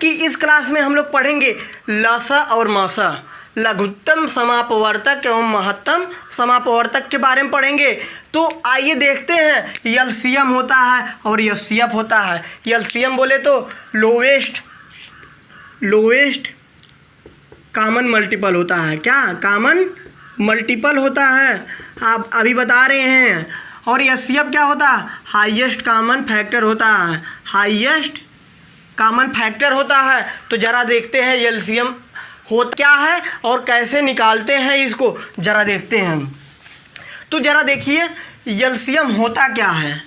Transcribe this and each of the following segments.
कि इस क्लास में हम लोग पढ़ेंगे लसा और मासा, लघुत्तम समापवर्तक एवं महत्तम समापवर्तक के बारे में पढ़ेंगे। तो आइए देखते हैं, एलसीएम होता है और एचसीएफ होता है। एलसीएम बोले तो लोवेस्ट कॉमन मल्टीपल होता है। क्या कॉमन मल्टीपल होता है, आप अभी बता रहे हैं। और एचसीएफ क्या होता है, हाईएस्ट कॉमन फैक्टर होता है, हाईएस्ट कॉमन फैक्टर होता है। तो ज़रा देखते हैं एलसीएम होता क्या है और कैसे निकालते हैं इसको, ज़रा देखते हैं। तो ज़रा देखिए एलसीएम होता क्या है,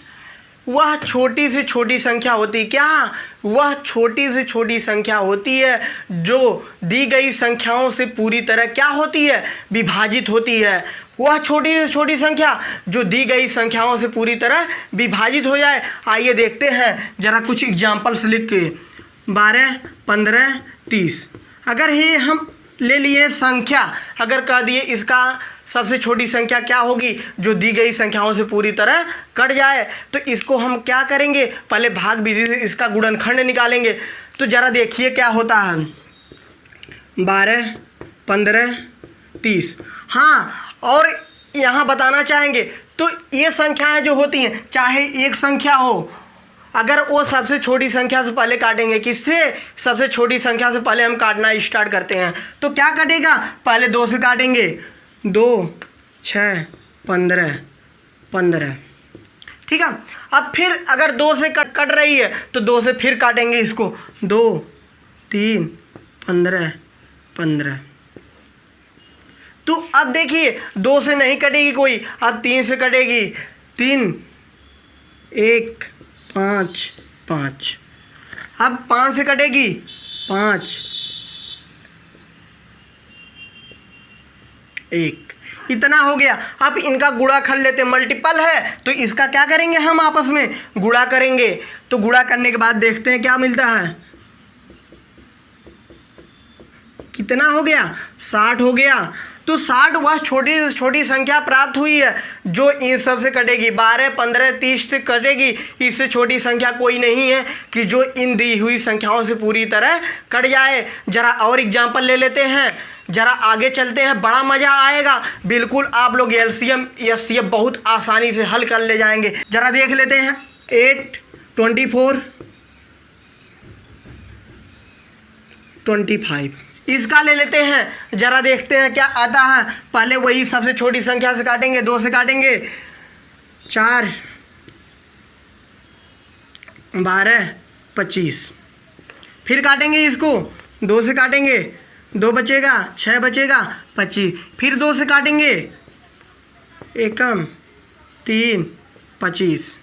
वह छोटी से छोटी संख्या होती है। क्या, वह छोटी से छोटी संख्या होती है जो दी गई संख्याओं से पूरी तरह क्या होती है, विभाजित होती है। वह छोटी से छोटी संख्या जो दी गई संख्याओं से पूरी तरह विभाजित हो जाए। आइए देखते हैं ज़रा कुछ एग्जाम्पल्स लिख के। 12, 15, 30। अगर ये हम ले लिए संख्या, अगर कह दिए इसका सबसे छोटी संख्या क्या होगी जो दी गई संख्याओं से पूरी तरह कट जाए, तो इसको हम क्या करेंगे, पहले भाग विधि से इसका गुणनखंड निकालेंगे। तो ज़रा देखिए क्या होता है, 12, 15, 30। हाँ, और यहाँ बताना चाहेंगे तो ये संख्याएं जो होती हैं, चाहे एक संख्या हो, अगर वो सबसे छोटी संख्या से पहले काटेंगे, किससे, सबसे छोटी संख्या से पहले हम काटना स्टार्ट करते हैं, तो क्या कटेगा, पहले 2 से काटेंगे, 2, 6, 15, 15। ठीक है। अब फिर अगर 2 से कट रही है तो 2 से फिर काटेंगे इसको, 2, 3, 15, 15। तो अब देखिए 2 से नहीं कटेगी कोई, अब 3 से कटेगी, 3, 1, 5, 5। अब 5 से कटेगी, 5, 1। इतना हो गया। अब इनका गुणा कर लेते, मल्टीपल है तो इसका क्या करेंगे, हम आपस में गुणा करेंगे। तो गुणा करने के बाद देखते हैं क्या मिलता है, कितना हो गया, 60 हो गया। तो 60 वह छोटी से छोटी संख्या प्राप्त हुई है जो इन सब से कटेगी, 12, 15, 30 से कटेगी। इससे छोटी संख्या कोई नहीं है कि जो इन दी हुई संख्याओं से पूरी तरह कट जाए। ज़रा और एग्जाम्पल ले लेते हैं, ज़रा आगे चलते हैं, बड़ा मज़ा आएगा। बिल्कुल आप लोग एलसीएम एचसीएफ बहुत आसानी से हल कर ले जाएंगे। ज़रा देख लेते हैं, 8, 24, 25। इसका ले लेते हैं, ज़रा देखते हैं क्या आता है। पहले वही सबसे छोटी संख्या से काटेंगे, 2 से काटेंगे, 4, 12, 25। फिर काटेंगे इसको, 2 से काटेंगे, 2 बचेगा, 6 बचेगा, 25। फिर 2 से काटेंगे, 1, 3, 25।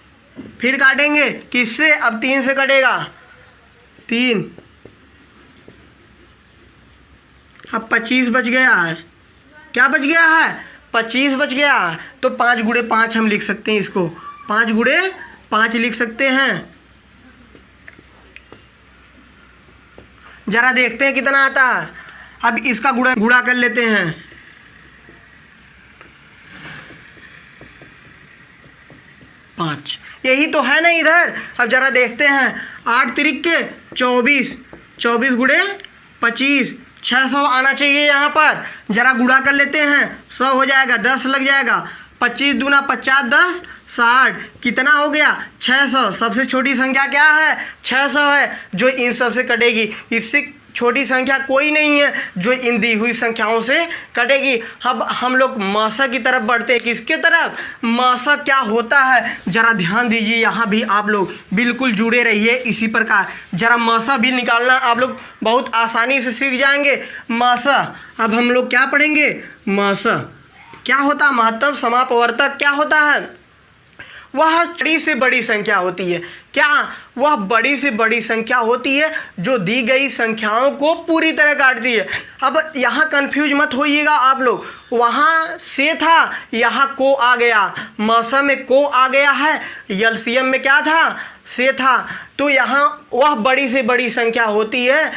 फिर काटेंगे किससे, अब 3 से कटेगा, 3, अब 25 बच गया है। क्या बच गया है, 25 बच गया है। तो 5 गुणे 5 हम लिख सकते हैं इसको, 5 गुणे 5 लिख सकते हैं। जरा देखते हैं कितना आता है। अब इसका गुणा कर लेते हैं, 5। यही तो है ना इधर। अब जरा देखते हैं, 8 तिरिक के 24, 24 गुणे 25, 600 आना चाहिए यहाँ पर। जरा गुणा कर लेते हैं, 100 हो जाएगा, 10 लग जाएगा, 25 दूना 50, 10, 60। कितना हो गया, 600। सबसे छोटी संख्या क्या है, 600 है जो इन सब से कटेगी। इससे छोटी संख्या कोई नहीं है जो इन दी हुई संख्याओं से कटेगी। अब हम लोग मासा की तरफ बढ़ते हैं, किसके तरफ, मासा क्या होता है। जरा ध्यान दीजिए, यहाँ भी आप लोग बिल्कुल जुड़े रहिए इसी प्रकार। जरा मासा भी निकालना आप लोग बहुत आसानी से सीख जाएंगे। मासा, अब हम लोग क्या पढ़ेंगे, मासा क्या होता है, महत्तम समापवर्तक क्या होता है, वह बड़ी से बड़ी संख्या होती है। क्या, वह बड़ी से बड़ी संख्या होती है जो दी गई संख्याओं को पूरी तरह काटती है। अब यहाँ कंफ्यूज मत होइएगा आप लोग, वहाँ से था, यहाँ को आ गया, मौसम में को आ गया है, एलसीएम में क्या था, से था। तो यहाँ वह बड़ी से बड़ी संख्या होती है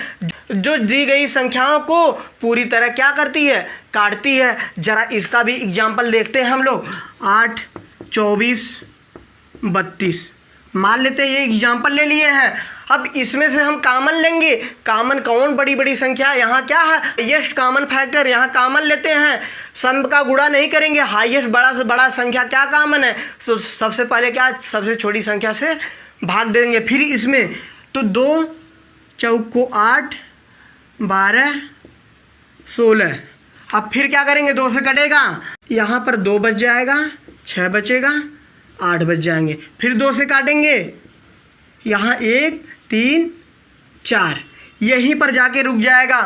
जो दी गई संख्याओं को पूरी तरह क्या करती है, काटती है। जरा इसका भी एग्जाम्पल देखते हैं हम लोग। 8, 24, 32। मान लेते हैं ये एग्जाम्पल ले लिए हैं। अब इसमें से हम कामन लेंगे। कामन कौन बड़ी बड़ी संख्या है, यहाँ क्या है हाईएस्ट कॉमन फैक्टर, यहाँ कामन लेते हैं। सम का गुणा नहीं करेंगे, हाईएस्ट बड़ा से बड़ा संख्या क्या कामन है, तो सबसे पहले क्या सबसे छोटी संख्या से भाग देंगे। फिर इसमें तो 2 चौको 8 12 16। अब फिर क्या करेंगे, 2 से कटेगा, यहाँ पर 2 बच जाएगा, 6 बचेगा, 8 बच जाएंगे। फिर 2 से काटेंगे, यहाँ 1 3 4, यहीं पर जाके रुक जाएगा,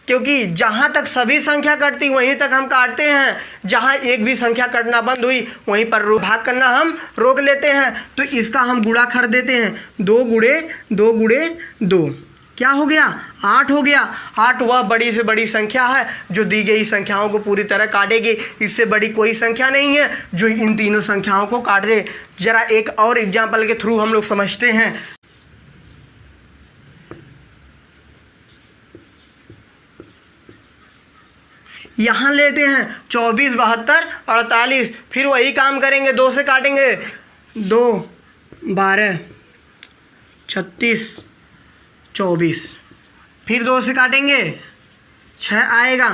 क्योंकि जहाँ तक सभी संख्या कटती वहीं तक हम काटते हैं। जहाँ एक भी संख्या कटना बंद हुई वहीं पर भाग करना हम रोक लेते हैं। तो इसका हम गुणा कर देते हैं, 2 गुणे 2 गुणे 2, क्या हो गया 8 हो गया। 8 वह बड़ी से बड़ी संख्या है जो दी गई संख्याओं को पूरी तरह काटेगी। इससे बड़ी कोई संख्या नहीं है जो इन तीनों संख्याओं को काट दे। जरा एक और एग्जाम्पल के थ्रू हम लोग समझते हैं। यहाँ लेते हैं 24 72 48, फिर वही काम करेंगे, 2 से काटेंगे, 2 12 36 24, फिर 2 से काटेंगे 6 आएगा,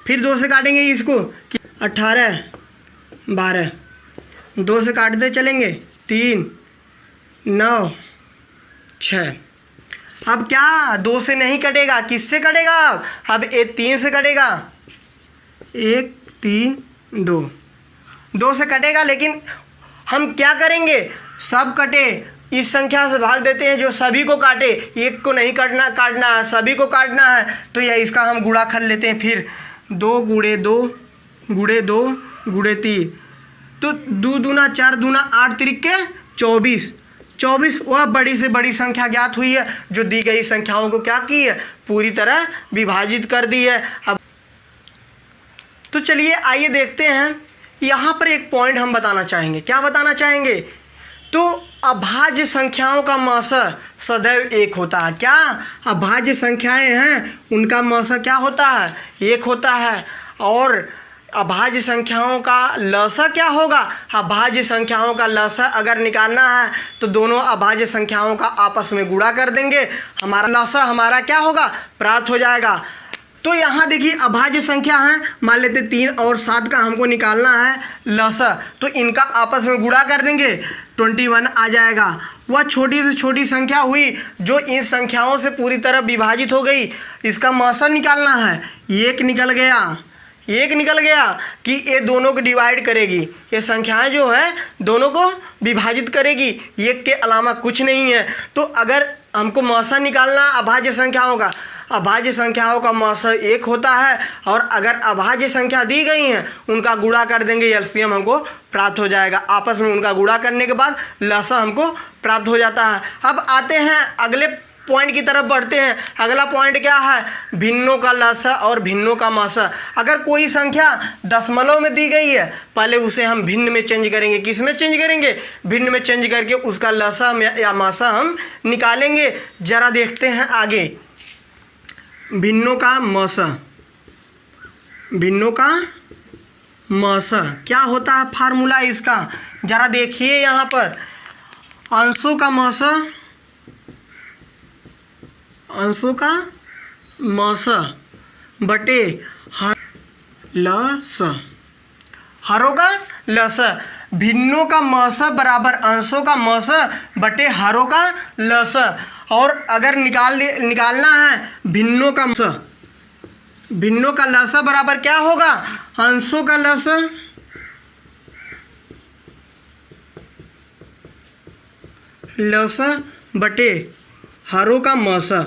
फिर 2 से काटेंगे इसको 18 12, 2 से काटते चलेंगे 3 9 6। अब क्या 2 से नहीं कटेगा, किससे कटेगा, अब 3 से कटेगा, 1 3 2, 2 से कटेगा। लेकिन हम क्या करेंगे, सब कटे इस संख्या से भाग देते हैं जो सभी को काटे, एक को नहीं काटना है, सभी को काटना है। तो यह इसका हम गुणा कर लेते हैं। फिर 2 गुणे 2 गुणे 2 गुणे 3, तो 2 दूना 4 दूना 8 त्रिके 24। 24 वह बड़ी से बड़ी संख्या ज्ञात हुई है जो दी गई संख्याओं को क्या की है, पूरी तरह विभाजित कर दी है। अब तो चलिए आइए देखते हैं, यहाँ पर एक पॉइंट हम बताना चाहेंगे। क्या बताना चाहेंगे, तो अभाज्य संख्याओं का मौसा सदैव 1 होता है। क्या अभाज्य संख्याएं हैं उनका मौसा क्या होता है, 1 होता है। और अभाज्य संख्याओं का लसा क्या होगा, अभाज्य संख्याओं का लसा अगर निकालना है तो दोनों अभाज्य संख्याओं का आपस में गुणा कर देंगे, हमारा लसा हमारा क्या होगा, प्राप्त हो जाएगा। तो यहाँ देखिए अभाज्य संख्या है, मान लेते 3 और 7 का हमको निकालना है लसा, तो इनका आपस में गुणा कर देंगे, 21 आ जाएगा। वह छोटी से छोटी संख्या हुई जो इन संख्याओं से पूरी तरह विभाजित हो गई, इसका मौसा निकालना है। 1 निकल गया, 1 निकल गया कि ये दोनों को डिवाइड करेगी, ये संख्याएं जो है दोनों को विभाजित करेगी, 1 के अलावा कुछ नहीं है। तो अगर हमको मौसा निकालना अभाज्य संख्याओं का, अभाज्य संख्याओं का मौसा 1 होता है, और अगर अभाज्य संख्या दी गई हैं उनका गुणा कर देंगे, एलसीएम हमको प्राप्त हो जाएगा। आपस में उनका गुणा करने के बाद लसा हमको प्राप्त हो जाता है। अब आते हैं अगले पॉइंट की तरफ बढ़ते हैं। अगला पॉइंट क्या है, भिन्नों का लसा और भिन्नों का मौसा। अगर कोई संख्या दशमलव में दी गई है, पहले उसे हम भिन्न में चेंज करेंगे। किस में चेंज करेंगे, भिन्न में चेंज करके उसका लसा या मौसा हम निकालेंगे। जरा देखते हैं आगे, भिन्नों का मौसा, भिन्नों का मौसा क्या होता है, फार्मूला इसका जरा देखिए। यहाँ पर अंशों का मौसा, अंशों का मौसा बटे लसा, हरों का लसा। भिन्नों का मौसा बराबर अंशों का मौसा बटे हरों का लसा। और अगर निकालना है भिन्नों का मौसा, भिन्नों का लसा बराबर क्या होगा, अंशों का लसा लसा बटे हरों का मौसा।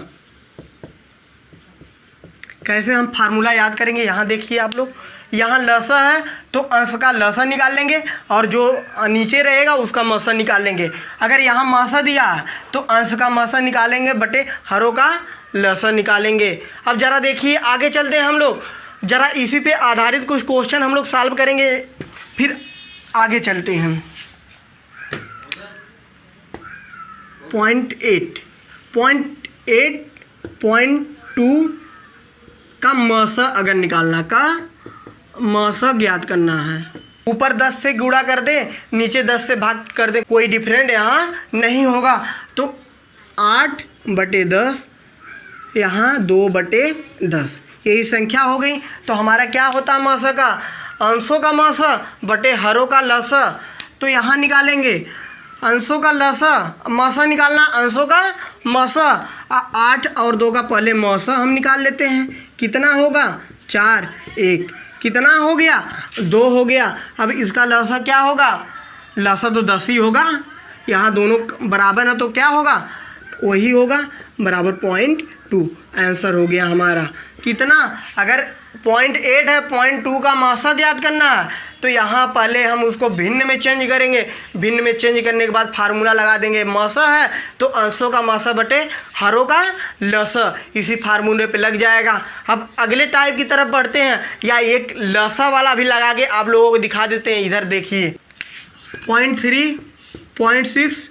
कैसे हम फार्मूला याद करेंगे, यहाँ देखिए आप लोग, यहाँ लसा है तो अंश का लसा निकाल लेंगे और जो नीचे रहेगा उसका मौसा निकाल लेंगे। अगर यहाँ मौसा दिया है तो अंश का मौसा निकालेंगे बटे हरों का लसा निकालेंगे। अब जरा देखिए आगे चलते हैं हम लोग, जरा इसी पे आधारित कुछ क्वेश्चन हम लोग सॉल्व करेंगे, फिर आगे चलते हैं। पॉइंट 2 का मौसा अगर निकालना, का मौसा ज्ञात करना है, ऊपर 10 से गुणा कर दें, नीचे 10 से भाग कर दें, कोई डिफरेंट यहाँ नहीं होगा। तो 8/10 यहाँ 2/10 यही संख्या हो गई। तो हमारा क्या होता है मौसा का, अंशों का मौसा बटे हरों का लसा। तो यहाँ निकालेंगे अंशों का लसा, मौसा निकालना अंशों का मौसा। 8 और 2 का पहले मौसा हम निकाल लेते हैं। कितना होगा 4, 1 कितना हो गया 2 हो गया। अब इसका लसा क्या होगा, लसा तो 10 ही होगा, यहाँ दोनों बराबर है तो क्या होगा वही होगा, बराबर 0.2 आंसर हो गया हमारा। कितना, अगर 0.8 है 0.2 का मौसा ज्ञात करना है तो यहाँ पहले हम उसको भिन्न में चेंज करेंगे। भिन्न में चेंज करने के बाद फार्मूला लगा देंगे, मौसा है तो अंशों का मौसा बटे हरों का लसा, इसी फार्मूले पे लग जाएगा। अब अगले टाइप की तरफ बढ़ते हैं, या एक लसा वाला भी लगा के आप लोगों को दिखा देते हैं। इधर देखिए 0.3, 0.6,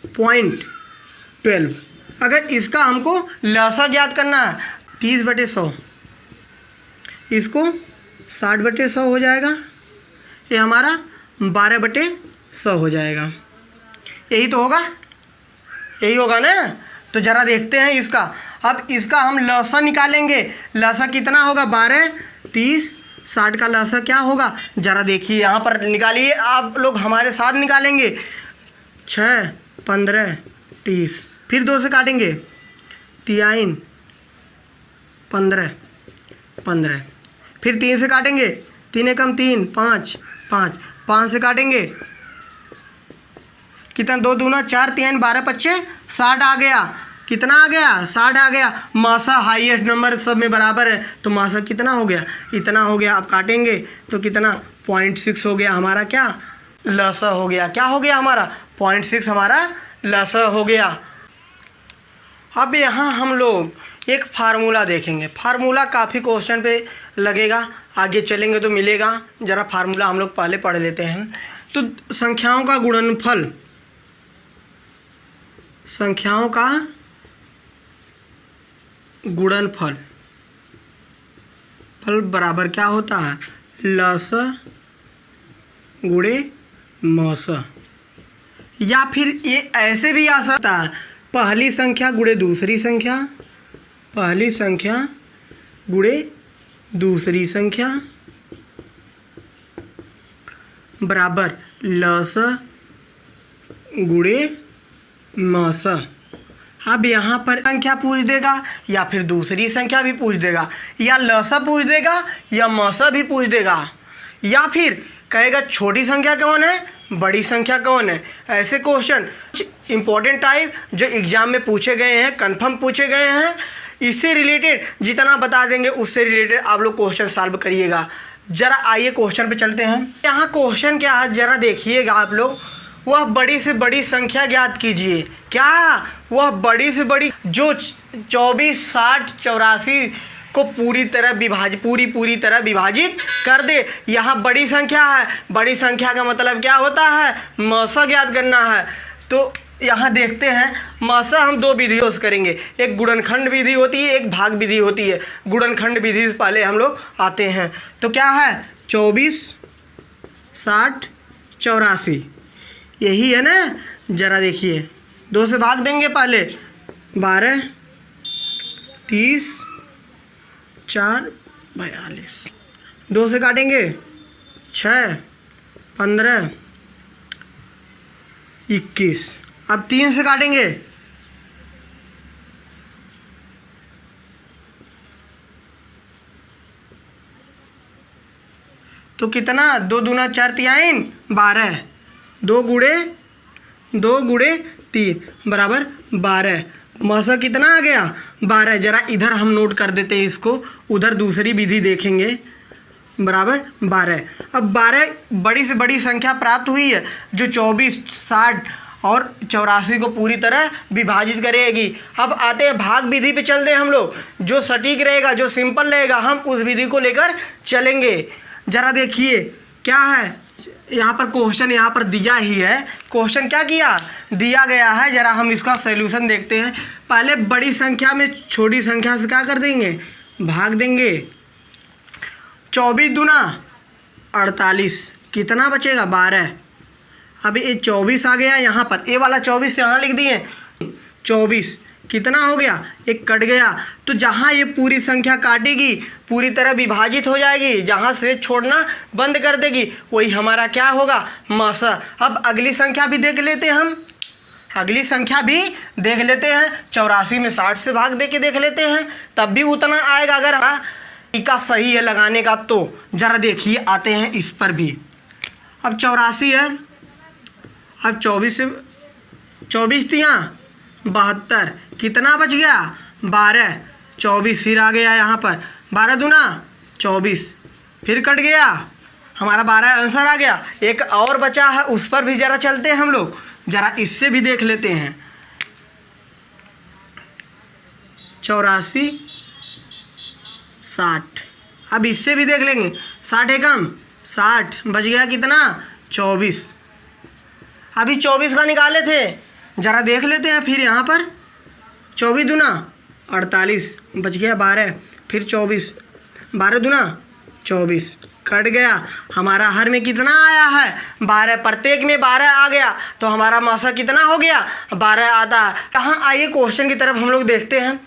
0.12। अगर इसका हमको लसा ज्ञात करना है 30/100, इसको 60/100 हो जाएगा, ये हमारा 12/100 हो जाएगा। यही तो होगा, यही होगा ना। तो ज़रा देखते हैं इसका। अब इसका हम लसा निकालेंगे, लसा कितना होगा 12, 30, 60 का लसा क्या होगा ज़रा देखिए, यहाँ पर निकालिए आप लोग हमारे साथ निकालेंगे। 6, 15, 30, फिर 2 से काटेंगे 3, 15, 15, फिर 3 से काटेंगे, 3 एकम 3, 5, 5, 5 से काटेंगे कितना 2 दूना 4, 3 12 25 60 आ गया। कितना आ गया 60 आ गया। मासा हाईएस्ट नंबर सब में बराबर है तो मासा कितना हो गया, इतना हो गया। आप काटेंगे तो कितना 0.6 हो गया हमारा, क्या लसा हो गया, क्या हो गया हमारा 0.6 हमारा लसा हो गया। अब यहाँ हम लोग एक फार्मूला देखेंगे, फार्मूला काफ़ी क्वेश्चन पे लगेगा, आगे चलेंगे तो मिलेगा। ज़रा फार्मूला हम लोग पहले पढ़ लेते हैं। तो संख्याओं का गुणनफल, संख्याओं का गुणनफल फल बराबर क्या होता है, लसा गुणे मौसा। या फिर ये ऐसे भी आ सकता है, पहली संख्या गुणे दूसरी संख्या, पहली संख्या गुणे दूसरी संख्या बराबर लसा गुणे मौसा। अब यहाँ पर संख्या पूछ देगा या फिर दूसरी संख्या भी पूछ देगा, या लसा पूछ देगा या मौसा भी पूछ देगा, या फिर कहेगा छोटी संख्या कौन है बड़ी संख्या कौन है। ऐसे क्वेश्चन इंपॉर्टेंट टाइप जो एग्जाम में पूछे गए हैं, कंफर्म पूछे गए हैं, इससे रिलेटेड जितना बता देंगे उससे रिलेटेड आप लोग क्वेश्चन सॉल्व करिएगा। जरा आइए क्वेश्चन पे चलते हैं। यहाँ क्वेश्चन क्या है जरा देखिएगा आप लोग। वह बड़ी से बड़ी संख्या ज्ञात कीजिए। क्या, वह बड़ी से बड़ी जो 24, 60, 84 को पूरी तरह विभाजित कर दे। यहाँ बड़ी संख्या है, बड़ी संख्या का मतलब क्या होता है, मौसा ज्ञात करना है। तो यहाँ देखते हैं मौसा हम 2 विधियों से करेंगे, एक गुणनखंड विधि होती है, एक भाग विधि होती है। गुणनखंड विधि से पहले हम लोग आते हैं। तो क्या है 24, 60, 84 यही है ना। ज़रा देखिए 2 से भाग देंगे पहले, 12, 30, 4, 42, 2 से काटेंगे 6, 15, 21। अब 3 से काटेंगे तो कितना 2 दूना 4 3 12, 2 गुणे 3 बराबर 12। मौसा कितना आ गया 12। जरा इधर हम नोट कर देते हैं इसको, उधर दूसरी विधि देखेंगे, बराबर 12। अब 12 बड़ी से बड़ी संख्या प्राप्त हुई है जो 24, 60 और 84 को पूरी तरह विभाजित करेगी। अब आते हैं भाग विधि पे चलते हैं हम लोग, जो सटीक रहेगा, जो सिंपल रहेगा, हम उस विधि को लेकर चलेंगे। ज़रा देखिए क्या है यहाँ पर क्वेश्चन, यहाँ पर दिया ही है क्वेश्चन, क्या किया दिया गया है। ज़रा हम इसका सॉल्यूशन देखते हैं। पहले बड़ी संख्या में छोटी संख्या से क्या कर देंगे, भाग देंगे। 24 दूना 48, कितना बचेगा 12। अब ये 24 आ गया यहाँ पर, ये वाला 24 यहाँ लिख दिए, 24 कितना हो गया, एक कट गया। तो जहाँ ये पूरी संख्या काटेगी पूरी तरह विभाजित हो जाएगी, जहाँ से छोड़ना बंद कर देगी वही हमारा क्या होगा, मासा। अब अगली संख्या भी देख लेते हैं हम, अगली संख्या भी देख लेते हैं। 84 में 60 से भाग दे के देख लेते हैं, तब भी उतना आएगा अगर हमारा तरीका सही है लगाने का। तो ज़रा देखिए आते हैं इस पर भी। अब 84 है, अब 24 से 24 तियाँ 72, कितना बच गया 12, 24 फिर आ गया यहाँ पर, 12 दूना 24 फिर कट गया, हमारा 12 आंसर आ गया। एक और बचा है उस पर भी ज़रा चलते हैं हम लोग, ज़रा इससे भी देख लेते हैं। 84 60, अब इससे भी देख लेंगे। 60 एकम 60 बच गया कितना 24, अभी 24 का निकाले थे, ज़रा देख लेते हैं फिर यहाँ पर। 24 दूना 48 बच गया 12, फिर 24, 12 दूना 24 कट गया। हमारा हर में कितना आया है 12, प्रत्येक में 12 आ गया, तो हमारा मासा कितना हो गया 12 आता है। यहाँ आइए क्वेश्चन की तरफ हम लोग देखते हैं।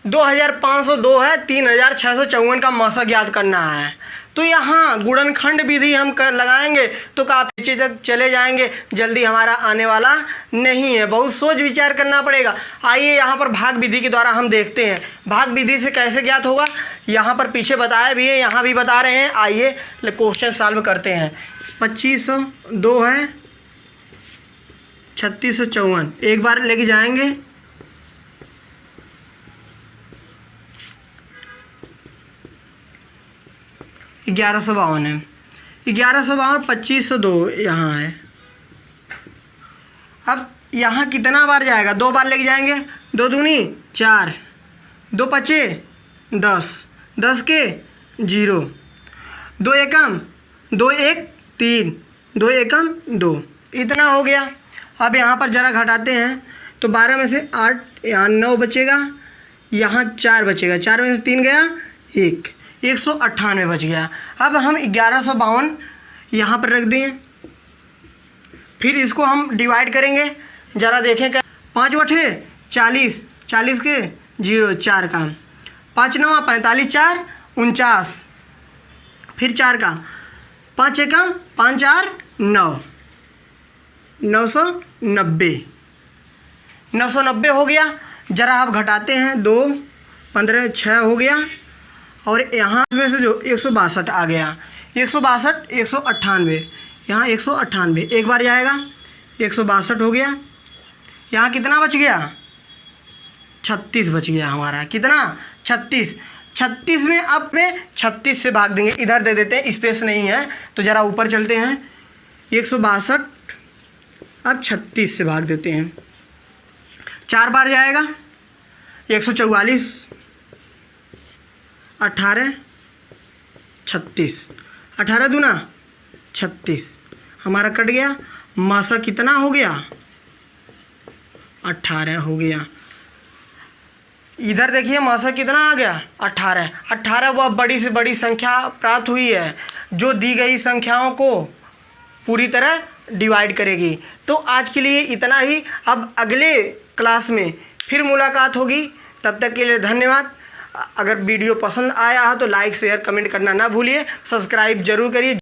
2502 है, 3654 का मासा ज्ञात करना है। तो यहाँ गुणनखंड विधि हम लगाएंगे तो काफ़ी नीचे तक चले जाएंगे, जल्दी हमारा आने वाला नहीं है, बहुत सोच विचार करना पड़ेगा। आइए यहाँ पर भाग विधि के द्वारा हम देखते हैं भाग विधि से कैसे ज्ञात होगा। यहाँ पर पीछे बताया भी है, यहाँ भी बता रहे हैं। आइए क्वेश्चन सॉल्व करते हैं। 2502 है, 3654 एक बार लेके जाएंगे। 1152 है, 1152 2502 यहाँ है। अब यहाँ कितना बार जाएगा, 2 बार लेके जाएंगे। 2 दूनी 4, 2 पचे 10, 10 के 0, 2 एकम 2 1 3, 2 एकम 2, इतना हो गया। अब यहाँ पर ज़रा घटाते हैं तो 12 में से 8, यहाँ 9 बचेगा, यहाँ 4 बचेगा, 4 में से 3 गया 1, 198 बच गया। अब हम 1152 यहाँ पर रख दें, फिर इसको हम डिवाइड करेंगे, ज़रा देखें क्या। 5 बटे 40, 40 के 0, 4 का 5 9 45, 4 49, फिर 4 का 5 1 5 4 9, 990 हो गया। ज़रा आप घटाते हैं, 2 15 6 हो गया, और यहाँ में से जो 162 आ गया, 162 198, यहाँ 198 एक बार जाएगा, 162 हो गया। यहाँ कितना बच गया 36 बच गया हमारा, कितना 36। 36 में अब में 36 से भाग देंगे, इधर दे देते हैं, स्पेस नहीं है तो ज़रा ऊपर चलते हैं। 162 अब 36 से भाग देते हैं, 4 बार जाएगा। 144 18 36, 18 दूना 36 हमारा कट गया। मासा कितना हो गया 18 हो गया। इधर देखिए मासा कितना आ गया 18। 18 वह बड़ी से बड़ी संख्या प्राप्त हुई है जो दी गई संख्याओं को पूरी तरह डिवाइड करेगी। तो आज के लिए इतना ही, अब अगले क्लास में फिर मुलाकात होगी। तब तक के लिए धन्यवाद। अगर वीडियो पसंद आया हो तो लाइक शेयर कमेंट करना ना भूलिए, सब्सक्राइब जरूर करिए।